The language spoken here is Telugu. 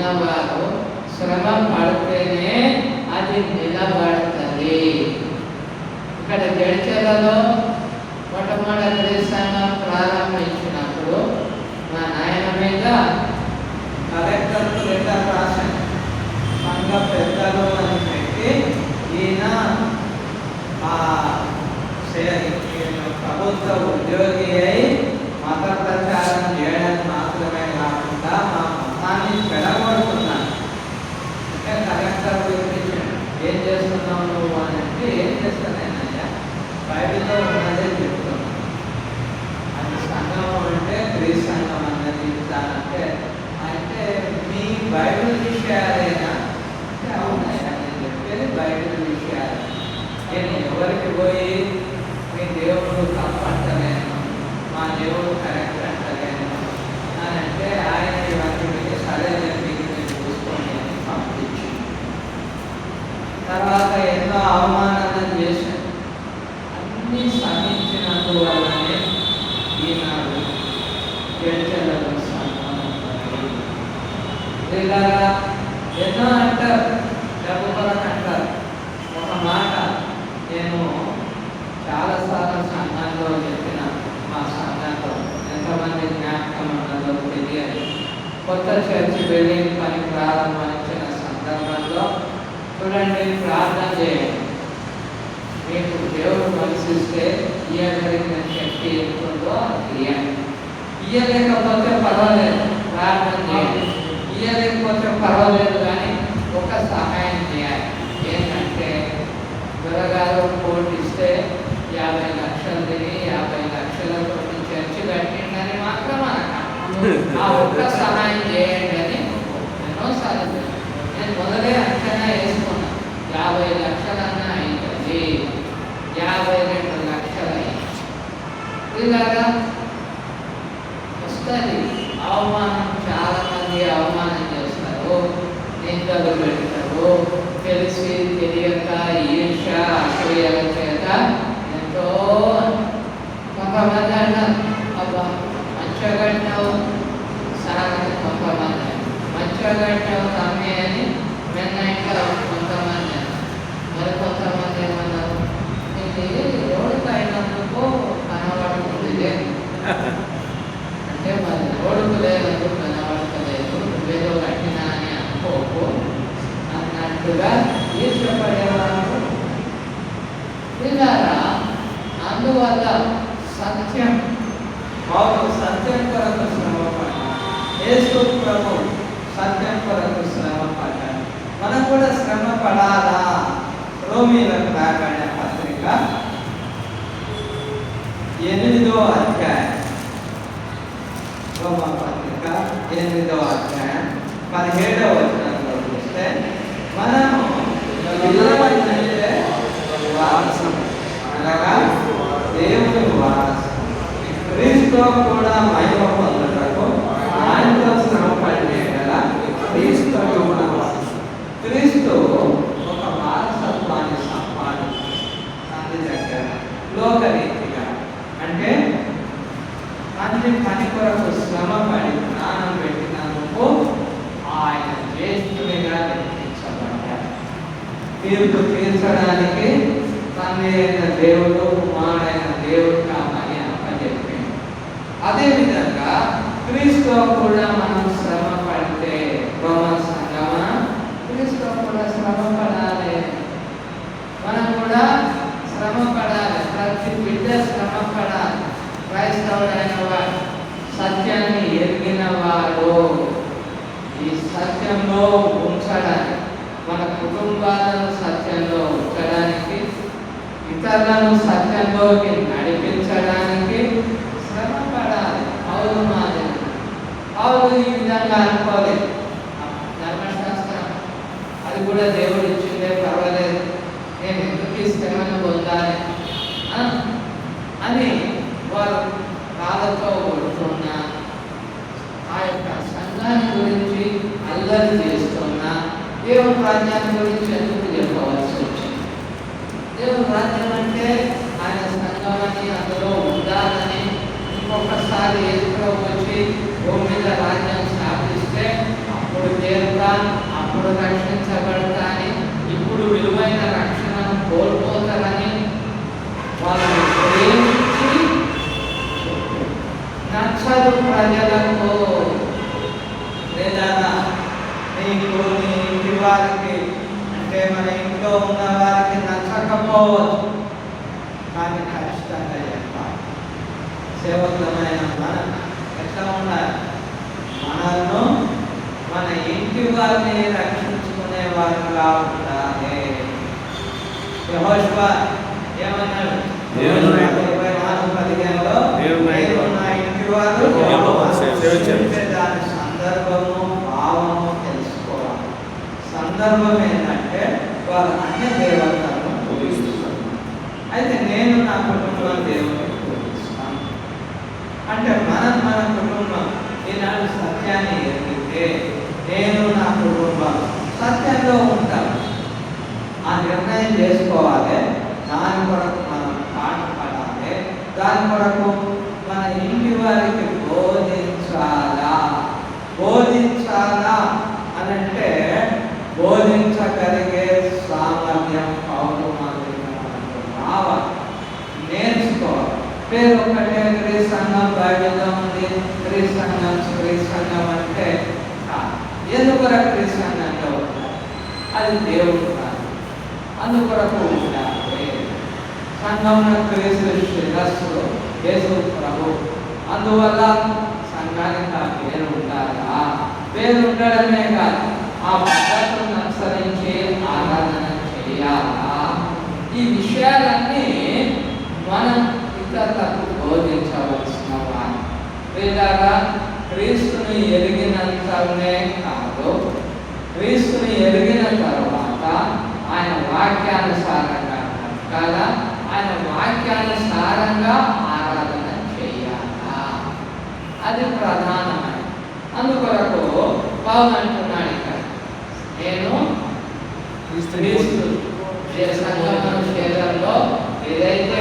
ఉన్నవారు శ్రమ పడితేనే అది నిలబడుతుంది. ఇక్కడ జడ్చర్లలో మొట్టమొదటి సంఘం ప్రారంభించినప్పుడు మా నాయన మీద కలెక్టర్కు లెటర్ రాశాను. సంఘ పెద్దలు అని పెట్టి ఈయన ప్రభుత్వ ఉద్యోగి అయి మత ప్రచారం చేయడం మాత్రమే కాకుండా మా మతాన్ని చెడగొడుతున్నాను అంటే కలెక్టర్ పిలిపించాడు. ఏం చేస్తున్నావు నువ్వు అని అంటే ఏం చేస్తానయ్యా, బైబిల్లో ఉన్నదే చెప్తున్నాను. అది సంఘం అంటే క్రీస్తు సంఘం అన్నది చెప్తానంటే అంటే మీ బైబిల్ విషయాలేనా అంటే అవునయ్యా నేను చెప్పేది బైబిల్ విషయాలు. నేను ఎవరికి పోయి మీ దేవుడు తప్పు అంటలేను, మా దేవుడు కరెక్ట్ అంటలేను అని అంటే ఆయన ఇవన్నీ సరే మీకు నేను చూసుకోండి అని పంపించి తర్వాత ఎన్నో అవమానాలను చేశాను. అన్నీ సహించినందువల్లనే ఈనాడు జడ్చర్లలో ఇలాగా ఎన్నో అంటారు, డబ్బు కొరకు అంటారు. ఒక మాట నేను చాలాసార్లు సంఘంలో చెప్పిన, మా సంఘంలో ఎంతమంది జ్ఞాపకం ఉన్నదో తెలియదు. కొత్త చర్చి బిల్డింగ్ పని ప్రారంభించిన సందర్భంలో చూడండి, ప్రార్థన చేయండి. మీకు దేవుడు మనసిస్తే ఇయ్యగలిగిన శక్తి ఎంతుందో అది ఇయ్యండి. ఇయ్యలేకపోతే పర్వాలేదు, ప్రార్థన చేయండి. ఇయ్యలేకపోతే పర్వాలేదు, కానీ ఒక సహాయం చేయాలి. ఏంటంటే గురగారు కోటి ఇస్తే 50 లక్షలు తిని 50 లక్షలతో చర్చి కట్టిండని మాత్రం ఆ ఒక్క సహాయం చేయండి అని ఎన్నోసార్లు నేను మొదలే అంచనా వేసుకున్నా. 50 లక్షలన్నా అవుతుంది, 52 లక్షలు అయింది. ఇలాగా వస్తుంది. అవమానం, చాలా మంది అవమానం చేస్తారు, నిందలు పెడతారు. తెలిసి తెలియక ఈర్ష అసూయల చేత ఎంతో కొంతమంది అన్నారు, అబ్బా మంచిగా కట్టినావు సాగని, కొంతమంది మంచిగా కట్టినావు తమ్మి అని నిన్న ఇంకా కొంతమంది, మరి కొంతమంది ఏమన్నారు, ఇది రోడ్డుకు అయినందుకు కనబడుతుంది లేదు అంటే మరి రోడ్డుకు లేనందుకు కనబడతలేదు, నువ్వేదో కట్టినా అని అనుకోకు అన్నట్టుగా ఈర్షపడేవారు. ఇలాగా అందువల్ల సత్యం సత్యం కొరకు శ్రమ పడ్డాడు. యేసు ప్రభు సత్యం కొరకు శ్రమ పడ్డాడు. మనం కూడా శ్రమ పడాలా? రోమీలకు రాబడిన పత్రిక 8వ అధ్యాయం, రోమా పత్రిక 8వ అధ్యాయం 17వ వచనంలో చూస్తే మనము వారసం అనగా దేవుని వారసం, క్రీస్తుతో కూడా మహిమ పొందుటకు ఆయనతో శ్రమ పడినే కదా క్రీస్తు క్రీస్తు ఒక వారసత్వాన్ని సంపాదించాడు తండ్రి దగ్గర లోకరీతిగా. అంటే తండ్రి పని కొరకు శ్రమ పడి ప్రాణం పెట్టినందుకు ఆయన జ్యేష్ఠునిగా లెక్కించబడ్డాడు. తీర్పు తీర్చడానికి తండ్రి అయిన దేవుడు కుమారుడైన దేవుడు కామని అప్పచెప్పాడు. అదేవిధంగా క్రీస్తు కూడా మనం శ్రమ పడితే, రోమా సంఘమా క్రీస్తు కూడా శ్రమ పడాలి. మనం కూడా శ్రమ పడాలి. ప్రతి బిడ్డ శ్రమ పడాలి. క్రైస్తవుడైన వాడు, సత్యాన్ని ఎరిగిన వాడు ఈ సత్యంలో ఉంచడానికి, మన కుటుంబాలను సత్యంలో ఉంచడానికి, ఇతరులను సత్యంలోకి నడిపించడానికి శ్రమ పడాలి. పౌలు మాదిరి పౌలు ఈ విధంగా అనుకోలేదు. ధర్మశాస్త్రం అది కూడా దేవుడు ఇచ్చిందే, పర్వాలేదు, నేను ఎందుకు ఈ శ్రమను పొందాలి అని వారు బాధతో కొడుతున్నా, ఆ యొక్క సంఘాన్ని గురించి అల్లరి చేస్తున్నా, దేవుని రాజ్యాన్ని గురించి ఎందుకు చెప్పవలసి వచ్చింది? దేవుని రాజ్యం అంటే ఆయన సంఘాన్ని అందులో ఉండాలని, ఇంకొకసారి ఎదురు వచ్చి భూమి మీద రాజ్యం స్థాపిస్తే అప్పుడు దేవుడు అప్పుడు రక్షించబడతాని, ఇప్పుడు విలువైన రక్షణను కోల్పోతారని వాళ్ళని ప్రేమించి నచ్చదు ప్రజలకు. లేదా నీకు నీ ఇంటి వారికి అంటే మన ఇంట్లో ఉన్న వారికి నచ్చకపోవచ్చు, కానీ ఖచ్చితంగా చెప్పాలి. సేవకులమైన మనం ఎట్లా ఉండాలి? మనల్ని మన ఇంటి వారిని రక్షించుకునే వారుగా ఉండాలి. యెహోషువ ఏమన్నాడు? 24:15లో నేను నా ఇంటి వారు దాని సందర్భము భావము తెలుసుకోవాలి. సందర్భం ఏంటంటే వారు అన్య దేవతలను పూజిస్తున్నారు. అయితే నేను నా కుటుంబం దేవుని పూజిస్తాను అంటే మన కుటుంబం ఈనాడు సత్యాన్ని ఎరిగితే నేను నా కుటుంబం సత్యంలో ఉంటాను ఆ నిర్ణయం చేసుకోవాలి. దాని కొరకు మనం పాటుపడాలి. దాని కొరకు మన ఇంటి వారికి బోధించాలా అని అంటే బోధించగలిగే సామర్థ్యం రావాలి, నేర్చుకోవాలి. పేరు ఒక్కటే క్రీ సంఘం బైబిల్లో ఉంది. క్రీ సంఘం అంటే ఎందుకొరకు క్రీ సంఘంలో ఉంటారు? అది దేవుడు కాదు, అందుకొరకు ఉండాలి. సంఘంలో క్రీస్తు శిరస్సు యేసు ప్రభు, అందువల్ల సంఘానికి ఆ పేరు ఉండాలా? పేరు ఉండడమే కాదు, ఆ పద్ధతులను అనుసరించి ఆరాధన చేయాలా? ఈ విషయాలన్నీ మనం ఇతరులకు బోధించవలసిన వారు. లేదా క్రీస్తుని ఎరిగినంతనే కాదు, క్రీస్తుని ఎరిగిన తర్వాత ఆయన వాక్యానుసారంగా కదా, ఆయన వాక్యానుసారంగా ఆరాధన చేయాలా? అది ప్రధానమైన. అందుకొరకు పౌలు అంటున్నాడు ఇక్కడ, నేను క్రీస్తు శరీరంలో ఏదైతే